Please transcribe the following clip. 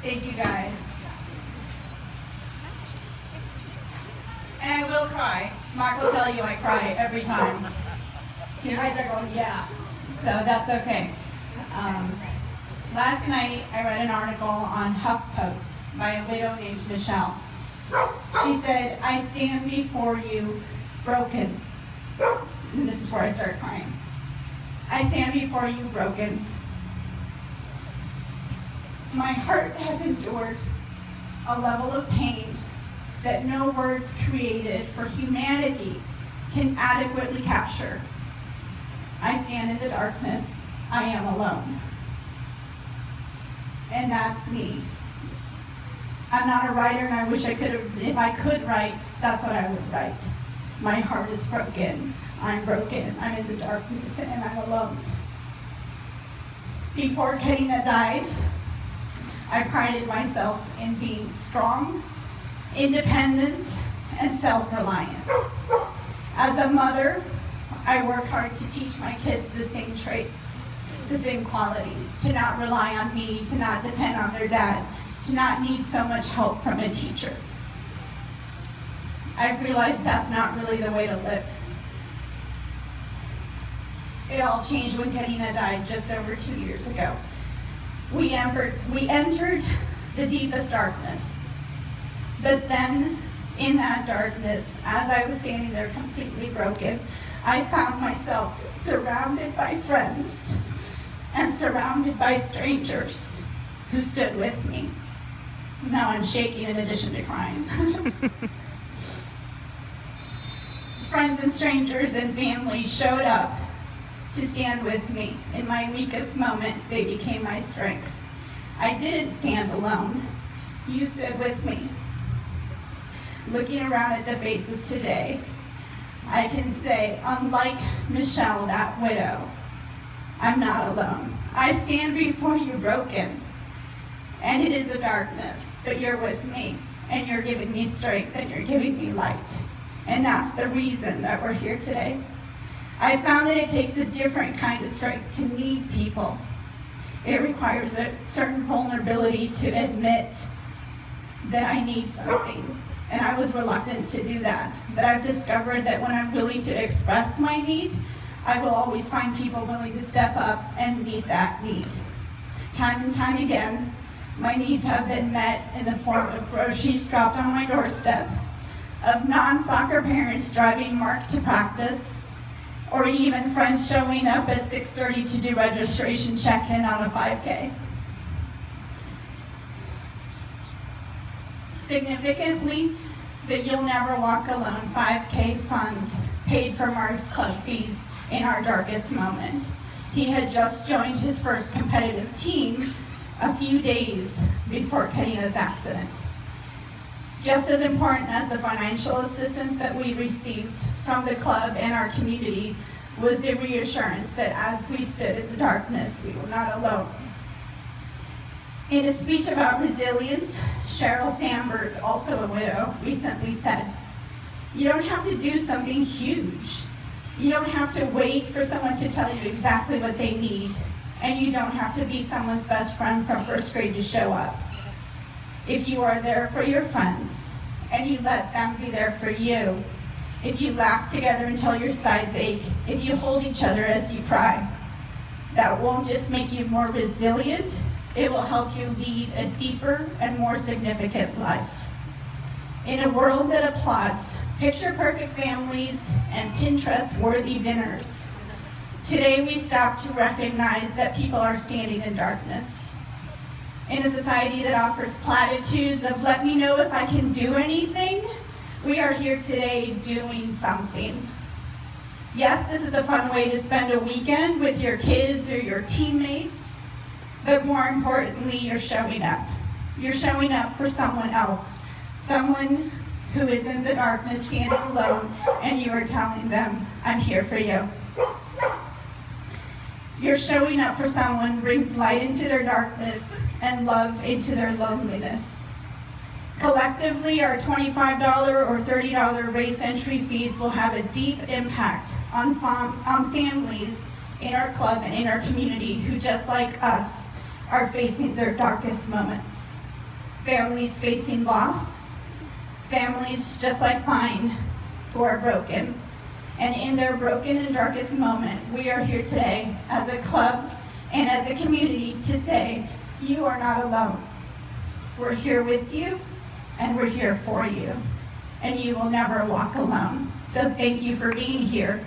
Thank you, guys. And I will cry. Mark will tell you I cry every time. He's right there going, yeah. So that's okay. Last night, I read an article on HuffPost by a widow named Michelle. She said, I stand before you broken. And this is where I started crying. I stand before you broken. My heart has endured a level of pain that no words created for humanity can adequately capture. I stand in the darkness. I am alone. And that's me. I'm not a writer, and I wish I could have, if I could write, that's what I would write. My heart is broken. I'm broken. I'm in the darkness, and I'm alone. Before Karina died, I prided myself in being strong, independent, and self-reliant. As a mother, I work hard to teach my kids the same traits, the same qualities, to not rely on me, to not depend on their dad, to not need so much help from a teacher. I've realized that's not really the way to live. It all changed when Karina died just over 2 years ago. We entered the deepest darkness. But then, in that darkness, as I was standing there completely broken, I found myself surrounded by friends and surrounded by strangers who stood with me. Now I'm shaking in addition to crying. Friends and strangers and family showed up to stand with me. In my weakest moment, they became my strength. I didn't stand alone. You stood with me. Looking around at the faces today, I can say, unlike Michelle, that widow, I'm not alone. I stand before you broken, and it is the darkness, but you're with me, and you're giving me strength, and you're giving me light. And that's the reason that we're here today. I found that it takes a different kind of strength to need people. It requires a certain vulnerability to admit that I need something. And I was reluctant to do that. But I've discovered that when I'm willing to express my need, I will always find people willing to step up and meet that need. Time and time again, my needs have been met in the form of groceries dropped on my doorstep, of non-soccer parents driving Mark to practice, or even friends showing up at 6:30 to do registration check-in on a 5K. Significantly, the You'll Never Walk Alone 5K fund paid for Mark's club fees in our darkest moment. He had just joined his first competitive team a few days before Karina's accident. Just as important as the financial assistance that we received from the club and our community was the reassurance that as we stood in the darkness, we were not alone. In a speech about resilience, Sheryl Sandberg, also a widow, recently said, "You don't have to do something huge. You don't have to wait for someone to tell you exactly what they need, and you don't have to be someone's best friend from first grade to show up. If you are there for your friends, and you let them be there for you, if you laugh together until your sides ache, if you hold each other as you cry, that won't just make you more resilient, it will help you lead a deeper and more significant life." In a world that applauds picture-perfect families and Pinterest-worthy dinners, today we stop to recognize that people are standing in darkness. In a society that offers platitudes of "let me know if I can do anything," we are here today doing something. Yes, this is a fun way to spend a weekend with your kids or your teammates, but more importantly, you're showing up. You're showing up for someone else, someone who is in the darkness standing alone, and you are telling them, "I'm here for you." You're showing up for someone who brings light into their darkness and love into their loneliness. Collectively, our $25 or $30 race entry fees will have a deep impact on families in our club and in our community who, just like us, are facing their darkest moments. Families facing loss, families just like mine who are broken. And in their broken and darkest moment, we are here today as a club and as a community to say, you are not alone. We're here with you, and we're here for you. And you will never walk alone. So thank you for being here.